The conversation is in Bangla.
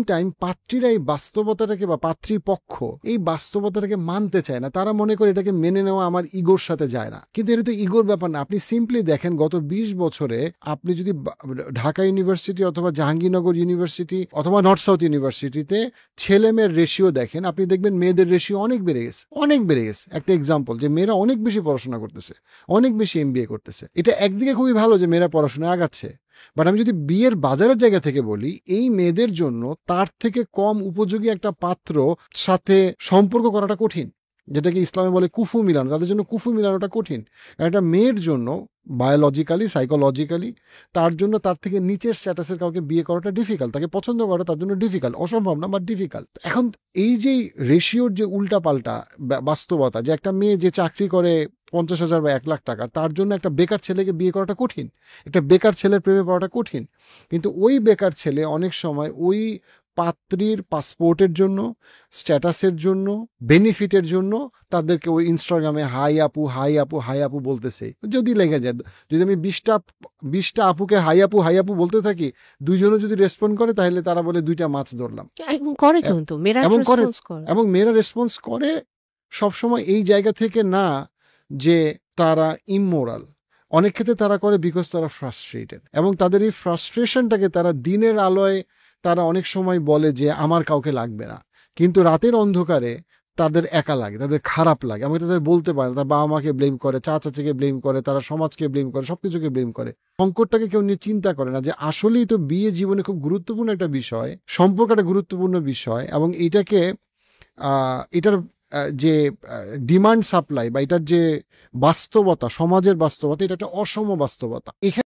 টাইম পাত্রীরা এই বাস্তবতাটাকে বা পাত্রীপক্ষ এই বাস্তবতাটাকে মানতে চায় না। তারা মনে করে এটাকে মেনে নেওয়া আমার ইগোর সাথে যায় না, কিন্তু এটা তো ইগোর ব্যাপার না। আপনি সিম্পলি দেখেন গত 20 বছরে আপনি যদি ঢাকা ইউনিভার্সিটি অথবা জাহাঙ্গীরনগর ইউনিভার্সিটি অথবা নর্থ সাউথ ইউনিভার্সিটিতে ছেলে মেয়ের রেশিও দেখেন, আপনি দেখবেন মেয়েদের রেশিও অনেক বেড়ে গেছে। একটা এক্সাম্পল যে মেয়েরা অনেক বেশি পড়াশোনা করতেছে, অনেক বেশি MBA করতেছে। এটা একদিকে খুবই ভালো যে মেয়েরা পড়াশোনায় আগাচ্ছে, বাট আমি যদি বিয়ের বাজারের জায়গা থেকে বলি, এই মেয়েদের জন্য তার থেকে কম উপযোগী একটা পাত্র সাথে সম্পর্ক করাটা কঠিন, যেটাকে ইসলামে বলে কুফু মিলানো। তাদের জন্য কুফু মিলানোটা কঠিন। একটা মেয়ের জন্য বায়োলজিক্যালি সাইকোলজিক্যালি তার জন্য তার থেকে নিচের স্ট্যাটাসের কাউকে বিয়ে করাটা ডিফিকাল্ট, তাকে পছন্দ করা তার জন্য ডিফিকাল্ট, অসম্ভব না বাট ডিফিকাল্ট। এখন এই যে রেশিওর যে উল্টাপাল্টা বাস্তবতা, যে একটা মেয়ে যে চাকরি করে 50,000 বা 1 লাখ টাকা, তার জন্য একটা বেকার ছেলেকে বিয়ে করাটা কঠিন, একটা বেকার ছেলের প্রেমে পড়াটা কঠিন। কিন্তু ওই বেকার ছেলে অনেক সময় ওই পাত্রীর পাসপোর্টের জন্য, স্ট্যাটাসের জন্য, বেনিফিটের জন্য তাদেরকে ওই ইনস্টাগ্রামে হাই আপু হাই আপু হাই আপু বলতেছে। যদি লেগে যায়, যদি আমি 20টা আপুকে হাই আপু বলতে থাকি, দুইজনও যদি রেসপন্ড করে তাহলে তারা বলে 2টা মাছ ধরলাম। এবং মেয়েরা রেসপন্স করে সবসময় এই জায়গা থেকে না যে তারা ইমোরাল। অনেক ক্ষেত্রে তারা করে বিকজ তারা ফ্রাস্ট্রেটেড, এবং তাদের এই ফ্রাস্ট্রেশনটাকে তারা দিনের আলোয় তারা অনেক সময় বলে যে আমার কাউকে লাগবে না, কিন্তু রাতের অন্ধকারে তাদের একা লাগে, তাদের খারাপ লাগে, আমাকে তাদের বলতে পারে। তার বাবা মাকে ব্লেম করে, চাচাকে ব্লেম করে, তারা সমাজকে ব্লেম করে, সবকিছুকে ব্লেম করে। সংকটটাকে কেউ নিয়ে চিন্তা করে না যে আসলেই তো বিয়ে জীবনে খুব গুরুত্বপূর্ণ একটা বিষয়, সম্পর্ক একটা গুরুত্বপূর্ণ বিষয়, এবং এটার যে ডিমান্ড সাপ্লাই বা এটার যে বাস্তবতা, সমাজের বাস্তবতা, এটা একটা অসম বাস্তবতা। এখানে